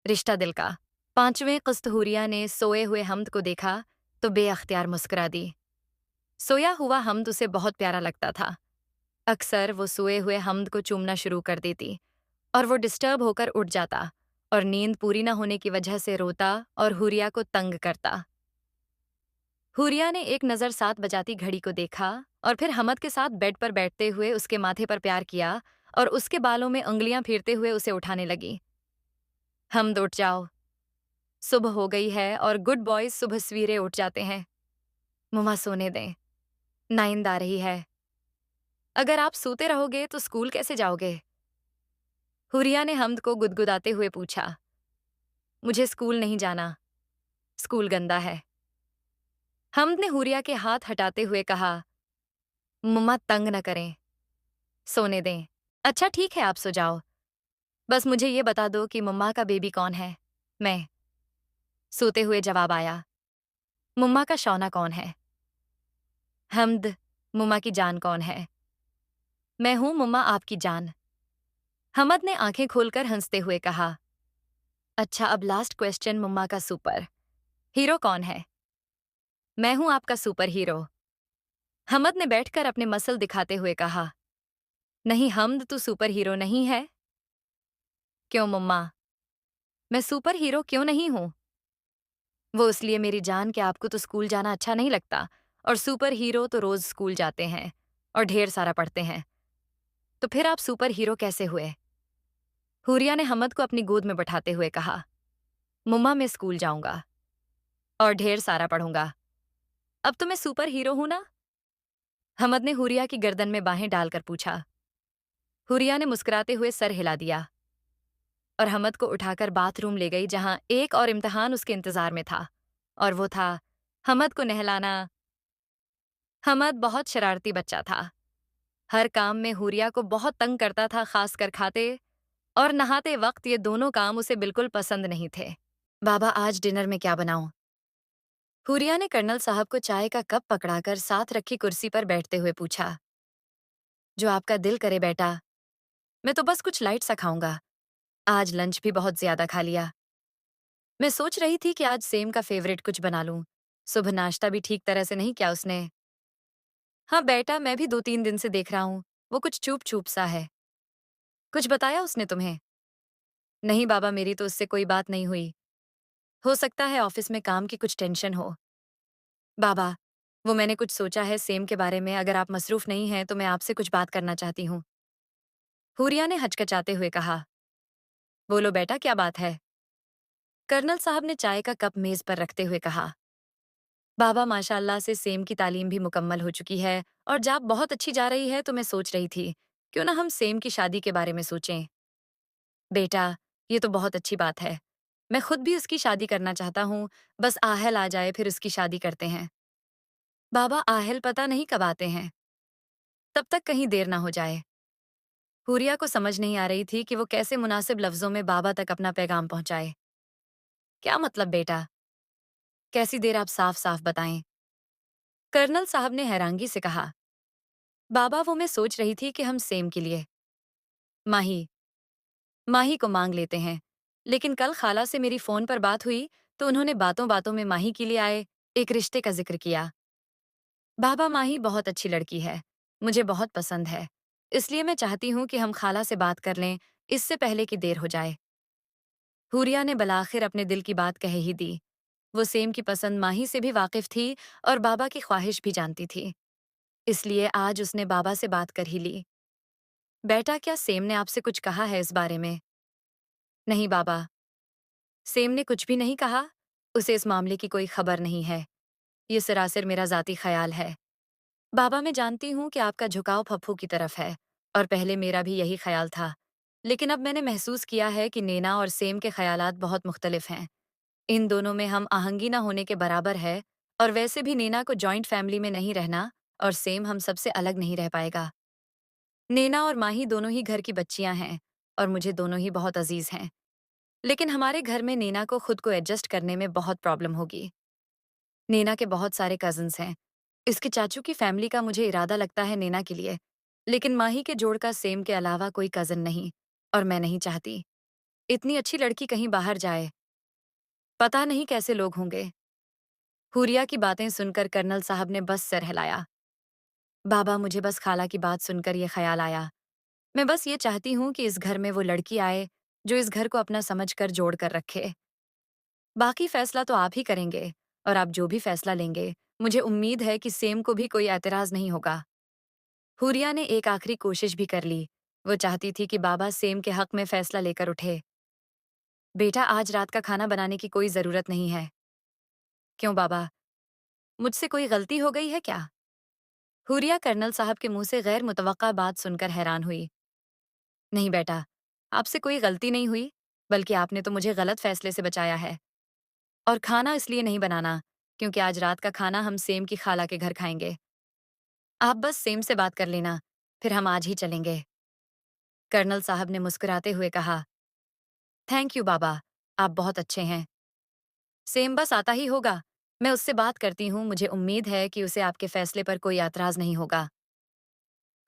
रिश्ता दिल का। 5वें किस्त हुरिया ने सोए हुए हमद को देखा तो बेअख्तियार मुस्कुरा दी। सोया हुआ हमद उसे बहुत प्यारा लगता था। अक्सर वो सोए हुए हमद को चूमना शुरू कर देती और वो डिस्टर्ब होकर उठ जाता और नींद पूरी न होने की वजह से रोता और हुरिया को तंग करता। हुरिया ने एक नज़र 7 बजाती घड़ी को देखा और फिर हमद के साथ बेड पर बैठते हुए उसके माथे पर प्यार किया और उसके बालों में उंगलियां फेरते हुए उसे उठाने लगी। हमद उठ जाओ, सुबह हो गई है और गुड बॉयज सुबह सवेरे उठ जाते हैं। मुम्मा सोने दें, नींद आ रही है। अगर आप सोते रहोगे तो स्कूल कैसे जाओगे? हुरिया ने हमद को गुदगुदाते हुए पूछा। मुझे स्कूल नहीं जाना, स्कूल गंदा है। हमद ने हुरिया के हाथ हटाते हुए कहा, मुम्मा तंग न करें, सोने दें। अच्छा ठीक है, आप सो जाओ। बस मुझे ये बता दो कि मुम्मा का बेबी कौन है? मैं। सोते हुए जवाब आया। मुम्मा का शौना कौन है? हमद। मुम्मा की जान कौन है? मैं हूं मुम्मा, आपकी जान। हमद ने आंखें खोलकर हंसते हुए कहा। अच्छा, अब लास्ट क्वेश्चन, मुम्मा का सुपर हीरो कौन है? मैं हूं आपका सुपर हीरो। हमद ने बैठकर अपने मसल दिखाते हुए कहा। नहीं हमद, तू सुपर हीरो नहीं है। क्यों मुम्मा? मैं सुपर हीरो क्यों नहीं हूं? वो इसलिए मेरी जान कि आपको तो स्कूल जाना अच्छा नहीं लगता और सुपर हीरो तो रोज स्कूल जाते हैं और ढेर सारा पढ़ते हैं। तो फिर आप सुपर हीरो कैसे हुए? हुरिया ने हमद को अपनी गोद में बैठाते हुए कहा। मुम्मा मैं स्कूल जाऊंगा और ढेर सारा पढ़ूंगा। अब तो मैं सुपर हीरो हूं ना? हमद ने हुरिया की गर्दन में बाहें डालकर पूछा। हुरिया ने मुस्कुराते हुए सर हिला दिया और हमद को उठाकर बाथरूम ले गई जहां एक और इम्तिहान उसके इंतजार में था और वो था हमद को नहलाना। हमद बहुत शरारती बच्चा था। हर काम में हुरिया को बहुत तंग करता था, खासकर खाते और नहाते वक्त ये दोनों काम उसे बिल्कुल पसंद नहीं थे। बाबा आज डिनर में क्या बनाऊं? हुरिया ने कर्नल साहब को चाय का कप पकड़ाकर साथ रखी कुर्सी पर बैठते हुए पूछा। जो आपका दिल करे बेटा, मैं तो बस कुछ लाइट सा खाऊंगा। आज लंच भी बहुत ज्यादा खा लिया। मैं सोच रही थी कि आज सेम का फेवरेट कुछ बना लूं। सुबह नाश्ता भी ठीक तरह से नहीं किया उसने। हाँ बेटा, मैं भी 2-3 दिन से देख रहा हूँ, वो कुछ चुप चुप सा है। कुछ बताया उसने तुम्हें? नहीं बाबा, मेरी तो उससे कोई बात नहीं हुई। हो सकता है ऑफिस में काम की कुछ टेंशन हो। बाबा, वो मैंने कुछ सोचा है सेम के बारे में, अगर आप मसरूफ नहीं हैं तो मैं आपसे कुछ बात करना चाहती हूँ। हुरिया ने हचकचाते हुए कहा। बोलो बेटा, क्या बात है? कर्नल साहब ने चाय का कप मेज पर रखते हुए कहा। बाबा माशाल्लाह से सेम की तालीम भी मुकम्मल हो चुकी है और जॉब बहुत अच्छी जा रही है, तो मैं सोच रही थी क्यों ना हम सेम की शादी के बारे में सोचें। बेटा, ये तो बहुत अच्छी बात है। मैं खुद भी उसकी शादी करना चाहता हूँ, बस आहल आ जाए फिर उसकी शादी करते हैं। बाबा आहल पता नहीं कब आते हैं, तब तक कहीं देर ना हो जाए। हुरिया को समझ नहीं आ रही थी कि वो कैसे मुनासिब लफ्जों में बाबा तक अपना पैगाम पहुंचाए। क्या मतलब बेटा? कैसी देर, आप साफ साफ बताएं। कर्नल साहब ने हैरानगी से कहा। बाबा, वो मैं सोच रही थी कि हम सेम के लिए माही माही को मांग लेते हैं, लेकिन कल खाला से मेरी फोन पर बात हुई तो उन्होंने बातों बातों में माही के लिए आए एक रिश्ते का जिक्र किया। बाबा, माही बहुत अच्छी लड़की है, मुझे बहुत पसंद है, इसलिए मैं चाहती हूँ कि हम खाला से बात कर लें इससे पहले कि देर हो जाए। हुरिया ने बलाखिर अपने दिल की बात कह ही दी। वो सेम की पसंद माही से भी वाकिफ थी और बाबा की ख्वाहिश भी जानती थी, इसलिए आज उसने बाबा से बात कर ही ली। बेटा, क्या सेम ने आपसे कुछ कहा है इस बारे में? नहीं बाबा, सेम ने कुछ भी नहीं कहा। उसे इस मामले की कोई खबर नहीं है। ये सरासर मेरा जाती ख्याल है। बाबा, मैं जानती हूँ कि आपका झुकाव पप्पू की तरफ है और पहले मेरा भी यही ख्याल था, लेकिन अब मैंने महसूस किया है कि नैना और सेम के ख्यालात बहुत मुख्तलिफ हैं। इन दोनों में हम आहंगी ना होने के बराबर है और वैसे भी नैना को जॉइंट फैमिली में नहीं रहना और सेम हम सबसे अलग नहीं रह पाएगा। नैना और माही दोनों ही घर की बच्चियां हैं और मुझे दोनों ही बहुत अजीज हैं, लेकिन हमारे घर में नैना को खुद को एडजस्ट करने में बहुत प्रॉब्लम होगी। नैना के बहुत सारे कजन्स हैं। इसके चाचू की फैमिली का मुझे इरादा लगता है नैना के लिए, लेकिन माही के जोड़ का सेम के अलावा कोई कजन नहीं और मैं नहीं चाहती। इतनी अच्छी लड़की कहीं बाहर जाए, पता नहीं कैसे लोग होंगे। हुरिया की बातें सुनकर कर्नल साहब ने बस सिर हिलाया। बाबा, मुझे बस खाला की बात सुनकर ये ख्याल आया। मैं बस ये चाहती हूँ कि इस घर में वो लड़की आए जो इस घर को अपना समझकर जोड़ कर रखे। बाकी फैसला तो आप ही करेंगे, और आप जो भी फैसला लेंगे, मुझे उम्मीद है कि सेम को भी कोई एतराज नहीं होगा। हुरिया ने एक आखिरी कोशिश भी कर ली। वो चाहती थी कि बाबा सेम के हक में फैसला लेकर उठे। बेटा, आज रात का खाना बनाने की कोई जरूरत नहीं है। क्यों बाबा, मुझसे कोई गलती हो गई है क्या? हुरिया कर्नल साहब के मुंह से गैर मुतवक्का बात सुनकर हैरान हुई। नहीं बेटा, आपसे कोई गलती नहीं हुई, बल्कि आपने तो मुझे गलत फैसले से बचाया है। और खाना इसलिए नहीं बनाना, क्योंकि आज रात का खाना हम सेम की खाला के घर खाएंगे। आप बस सेम से बात कर लेना, फिर हम आज ही चलेंगे। कर्नल साहब ने मुस्कुराते हुए कहा, थैंक यू बाबा, आप बहुत अच्छे हैं। सेम बस आता ही होगा। मैं उससे बात करती हूँ, मुझे उम्मीद है कि उसे आपके फैसले पर कोई एतराज नहीं होगा।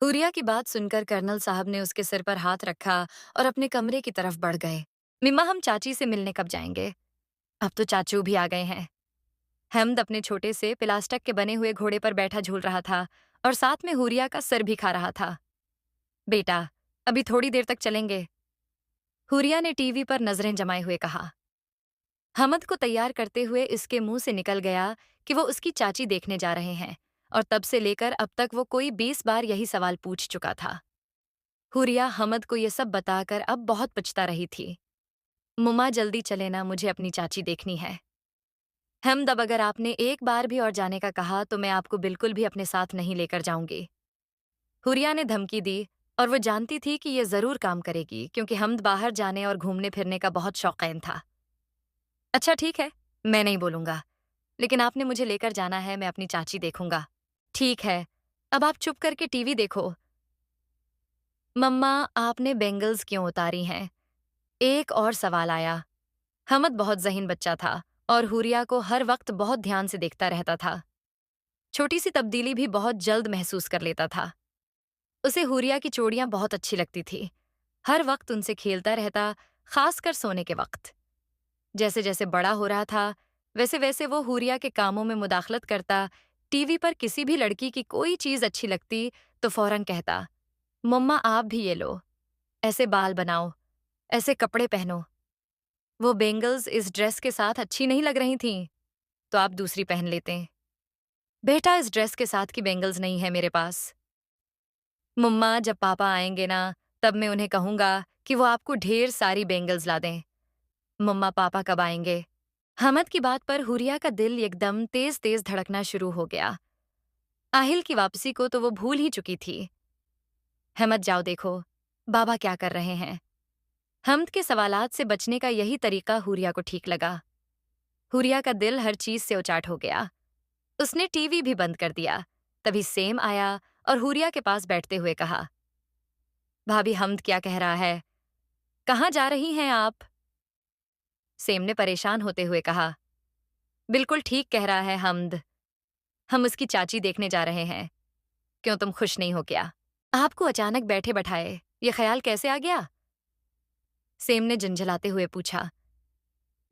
हुरिया की बात सुनकर कर्नल साहब ने उसके सिर पर हाथ रखा और अपने कमरे की तरफ बढ़ गए। मिम्मा, हम चाची से मिलने कब जाएंगे? अब तो चाचू भी आ गए हैं। हेमद अपने छोटे से प्लास्टिक के बने हुए घोड़े पर बैठा झूल रहा था और साथ में हुरिया का सर भी खा रहा था। बेटा, अभी थोड़ी देर तक चलेंगे। हुरिया ने टीवी पर नजरें जमाए हुए कहा। हमद को तैयार करते हुए इसके मुंह से निकल गया कि वो उसकी चाची देखने जा रहे हैं, और तब से लेकर अब तक वो कोई 20 बार यही सवाल पूछ चुका था। हुरिया हमद को ये सब बताकर अब बहुत पछता रही थी। मुम्मा, जल्दी चले ना, मुझे अपनी चाची देखनी है। हमद, अब अगर आपने एक बार भी और जाने का कहा तो मैं आपको बिल्कुल भी अपने साथ नहीं लेकर जाऊंगी। हुरिया ने धमकी दी, और वो जानती थी कि ये जरूर काम करेगी, क्योंकि हमद बाहर जाने और घूमने फिरने का बहुत शौकीन था। अच्छा ठीक है, मैं नहीं बोलूंगा, लेकिन आपने मुझे लेकर जाना है, मैं अपनी चाची देखूंगा। ठीक है, अब आप चुप करके टीवी देखो। मम्मा, आपने बेंगल्स क्यों उतारी हैं? एक और सवाल आया। हमद बहुत ज़हीन बच्चा था और हुरिया को हर वक्त बहुत ध्यान से देखता रहता था। छोटी सी तब्दीली भी बहुत जल्द महसूस कर लेता था। उसे हुरिया की चूड़ियां बहुत अच्छी लगती थी। हर वक्त उनसे खेलता रहता, खासकर सोने के वक्त। जैसे जैसे बड़ा हो रहा था, वैसे वैसे वो हुरिया के कामों में मुदाखलत करता। टीवी पर किसी भी लड़की की कोई चीज अच्छी लगती तो फौरन कहता, मम्मा आप भी ये लो, ऐसे बाल बनाओ, ऐसे कपड़े पहनो। वो बेंगल्स इस ड्रेस के साथ अच्छी नहीं लग रही थीं, तो आप दूसरी पहन लेते। बेटा, इस ड्रेस के साथ की बेंगल्स नहीं है मेरे पास। मम्मा, जब पापा आएंगे ना, तब मैं उन्हें कहूंगा कि वो आपको ढेर सारी बेंगल्स ला दें। मम्मा, पापा कब आएंगे? हमद की बात पर हुरिया का दिल एकदम तेज तेज धड़कना शुरू हो गया। आहिल की वापसी को तो वो भूल ही चुकी थी। हमद, जाओ देखो बाबा क्या कर रहे हैं। हमद के सवालात से बचने का यही तरीका हुरिया को ठीक लगा। हुरिया का दिल हर चीज से उचाट हो गया। उसने टीवी भी बंद कर दिया। तभी सेम आया और हुरिया के पास बैठते हुए कहा, भाभी, हमद क्या कह रहा है? कहाँ जा रही हैं आप? सेम ने परेशान होते हुए कहा, बिल्कुल ठीक कह रहा है हमद, हम उसकी चाची देखने जा रहे हैं। क्यों, तुम खुश नहीं हो क्या? आपको अचानक बैठे बैठाए ये ख्याल कैसे आ गया? सेम ने झंझलाते हुए पूछा।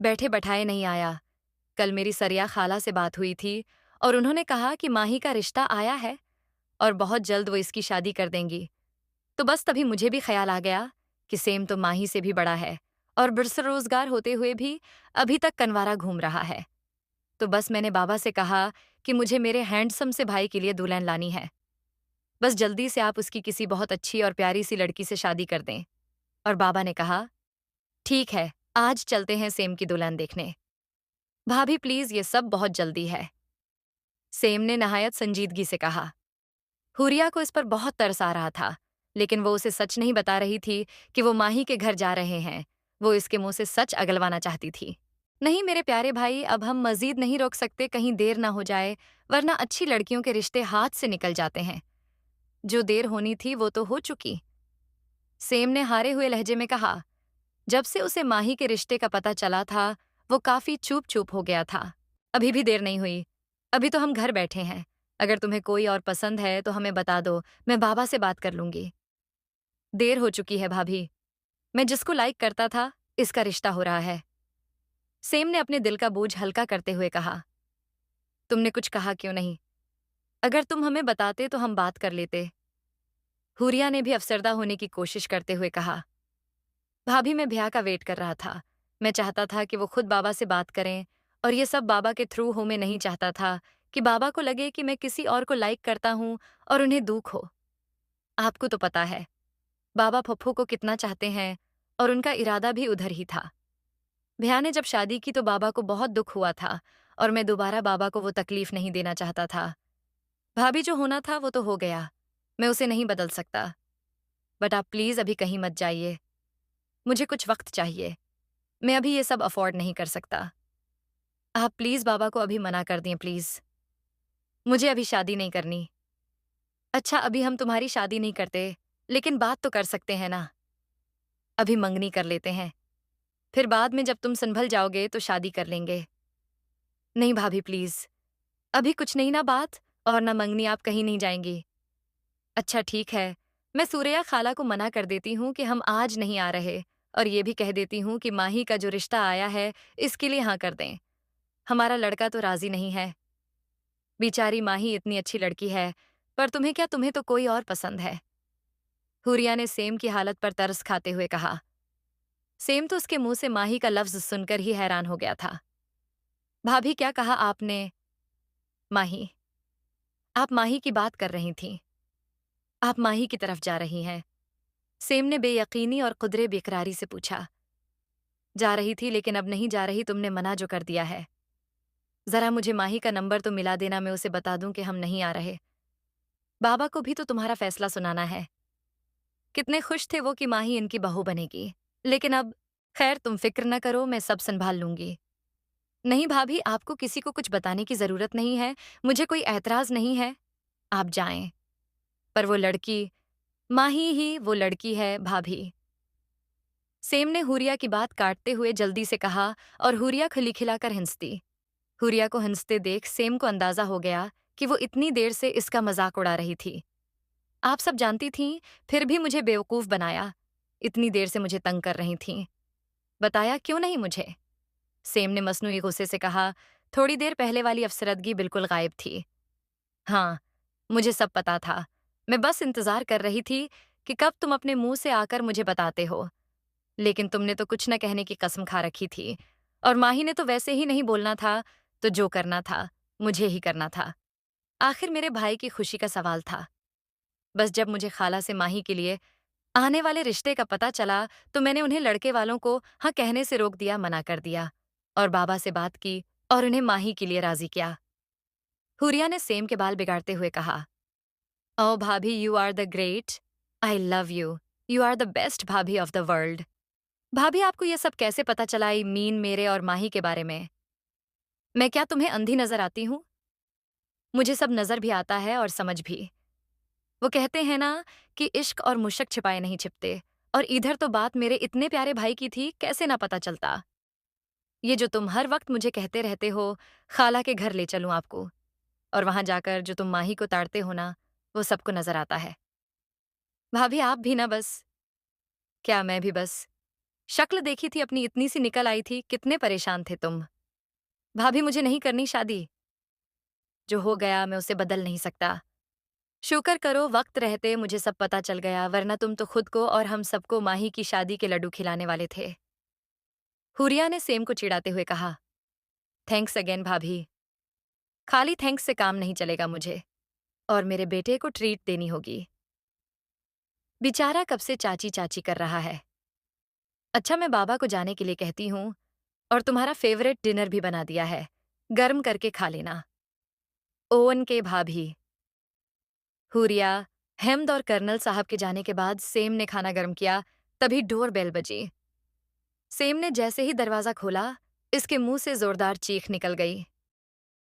बैठे बैठाए नहीं आया। कल मेरी सरिया खाला से बात हुई थी और उन्होंने कहा कि माही का रिश्ता आया है और बहुत जल्द वो इसकी शादी कर देंगी। तो बस तभी मुझे भी ख्याल आ गया कि सेम तो माही से भी बड़ा है और बेरोजगार होते हुए भी अभी तक कनवारा घूम रहा है। तो बस मैंने बाबा से कहा कि मुझे मेरे हैंडसम से भाई के लिए दुल्हन लानी है। बस जल्दी से आप उसकी किसी बहुत अच्छी और प्यारी सी लड़की से शादी कर दें। और बाबा ने कहा, ठीक है, आज चलते हैं सेम की दुल्हन देखने। भाभी प्लीज, ये सब बहुत जल्दी है। सेम ने नहायत संजीदगी से कहा। हुरिया को इस पर बहुत तरस आ रहा था, लेकिन वो उसे सच नहीं बता रही थी कि वो माही के घर जा रहे हैं। वो इसके मुंह से सच अगलवाना चाहती थी। नहीं मेरे प्यारे भाई, अब हम मजीद नहीं रोक सकते, कहीं देर ना हो जाए, वरना अच्छी लड़कियों के रिश्ते हाथ से निकल जाते हैं। जो देर होनी थी वो तो हो चुकी। सेम ने हारे हुए लहजे में कहा। जब से उसे माही के रिश्ते का पता चला था, वो काफी चुप चुप हो गया था। अभी भी देर नहीं हुई, अभी तो हम घर बैठे हैं। अगर तुम्हें कोई और पसंद है तो हमें बता दो, मैं बाबा से बात कर लूंगी। देर हो चुकी है भाभी। मैं जिसको लाइक करता था इसका रिश्ता हो रहा है। सेम ने अपने दिल का बोझ हल्का करते हुए कहा। तुमने कुछ कहा क्यों नहीं? अगर तुम हमें बताते तो हम बात कर लेते। हुरिया ने भी अफसरदा होने की कोशिश करते हुए कहा। भाभी, मैं भैया का वेट कर रहा था। मैं चाहता था कि वो खुद बाबा से बात करें, और ये सब बाबा के थ्रू हो। मैं नहीं चाहता था कि बाबा को लगे कि मैं किसी और को लाइक करता हूँ और उन्हें दुख हो। आपको तो पता है बाबा पप्पू को कितना चाहते हैं, और उनका इरादा भी उधर ही था। भैया ने जब शादी की तो बाबा को बहुत दुख हुआ था, और मैं दोबारा बाबा को वो तकलीफ नहीं देना चाहता था। भाभी, जो होना था वो तो हो गया। मैं उसे नहीं बदल सकता। बट आप प्लीज अभी कहीं मत जाइए। मुझे कुछ वक्त चाहिए। मैं अभी ये सब अफोर्ड नहीं कर सकता। आप प्लीज बाबा को अभी मना कर दें प्लीज। मुझे अभी शादी नहीं करनी। अच्छा, अभी हम तुम्हारी शादी नहीं करते, लेकिन बात तो कर सकते हैं ना। अभी मंगनी कर लेते हैं, फिर बाद में जब तुम संभल जाओगे तो शादी कर लेंगे। नहीं भाभी प्लीज, अभी कुछ नहीं ना बात, और ना मंगनी। आप कहीं नहीं जाएंगी। अच्छा ठीक है, मैं सूर्या खाला को मना कर देती हूँ कि हम आज नहीं आ रहे, और ये भी कह देती हूँ कि माही का जो रिश्ता आया है इसके लिए हाँ कर दें। हमारा लड़का तो राजी नहीं है। बेचारी माही इतनी अच्छी लड़की है, पर तुम्हें क्या, तुम्हें तो कोई और पसंद है। हुरिया ने सेम की हालत पर तरस खाते हुए कहा। सेम तो उसके मुंह से माही का लफ्ज सुनकर ही हैरान हो गया था। भाभी, क्या कहा आपने? माही, आप माही की बात कर रही थीं। आप माही की तरफ जा रही हैं। सेम ने बेयकीनी और कुदरे बेकरारी से पूछा। जा रही थी, लेकिन अब नहीं जा रही। तुमने मना जो कर दिया है। जरा मुझे माही का नंबर तो मिला देना, मैं उसे बता दूं कि हम नहीं आ रहे। बाबा को भी तो तुम्हारा फैसला सुनाना है। कितने खुश थे वो कि माही इनकी बहू बनेगी, लेकिन अब खैर, तुम फिक्र न करो, मैं सब संभाल लूंगी। नहीं भाभी, आपको किसी को कुछ बताने की जरूरत नहीं है। मुझे कोई ऐतराज नहीं है। आप जाएं। पर वो लड़की, माही ही वो लड़की है भाभी। सेम ने हुरिया की बात काटते हुए जल्दी से कहा, और हुरिया खिलखिलाकर हंसती। हुरिया को हंसते देख सेम को अंदाजा हो गया कि वो इतनी देर से इसका मजाक उड़ा रही थी। आप सब जानती थीं, फिर भी मुझे बेवकूफ बनाया। इतनी देर से मुझे तंग कर रही थीं। बताया क्यों नहीं मुझे? सेम ने मसनूई गुस्से से कहा। थोड़ी देर पहले वाली अफसरदगी बिल्कुल गायब थी। हाँ, मुझे सब पता था। मैं बस इंतजार कर रही थी कि कब तुम अपने मुंह से आकर मुझे बताते हो। लेकिन तुमने तो कुछ न कहने की कसम खा रखी थी, और माही ने तो वैसे ही नहीं बोलना था। तो जो करना था मुझे ही करना था। आखिर मेरे भाई की खुशी का सवाल था। बस जब मुझे खाला से माही के लिए आने वाले रिश्ते का पता चला, तो मैंने उन्हें लड़के वालों को हाँ कहने से रोक दिया, मना कर दिया, और बाबा से बात की और उन्हें माही के लिए राजी किया। हुरिया ने सेम के बाल बिगाड़ते हुए कहा। ओ भाभी, you are the great. I love you. You are the best bhabhi of the world. भाभी, आपको ये सब कैसे पता चला? आई मीन मेरे और माही के बारे में। मैं क्या तुम्हें अंधी नजर आती हूँ? मुझे सब नजर भी आता है और समझ भी। वो कहते हैं ना कि इश्क और मुशक छिपाए नहीं छिपते, और इधर तो बात मेरे इतने प्यारे भाई की थी, कैसे ना पता चलता। ये जो तुम हर वक्त मुझे कहते रहते हो, खाला के घर ले चलूं आपको, और वहां जाकर जो तुम माही को ताड़ते हो ना, वो सबको नजर आता है। भाभी, आप भी ना बस। क्या मैं भी बस? शक्ल देखी थी अपनी, इतनी सी निकल आई थी। कितने परेशान थे तुम। भाभी, मुझे नहीं करनी शादी। जो हो गया मैं उसे बदल नहीं सकता। शुक्र करो वक्त रहते मुझे सब पता चल गया, वरना तुम तो खुद को और हम सबको माही की शादी के लड्डू खिलाने वाले थे। हुरिया ने सेम को चिढ़ाते हुए कहा। थैंक्स अगेन भाभी। खाली थैंक्स से काम नहीं चलेगा मुझे, और मेरे बेटे को ट्रीट देनी होगी। बेचारा कब से चाची चाची कर रहा है। अच्छा, मैं बाबा को जाने के लिए कहती हूँ, और तुम्हारा फेवरेट डिनर भी बना दिया है। गर्म करके खा लेना। ओवन के भाभी। हुरिया, हेमद और कर्नल साहब के जाने के बाद सेम ने खाना गर्म किया, तभी डोर बेल बजी। सेम ने जैसे ही दरवाजा खोला, इसके मुंह से जोरदार चीख निकल गई।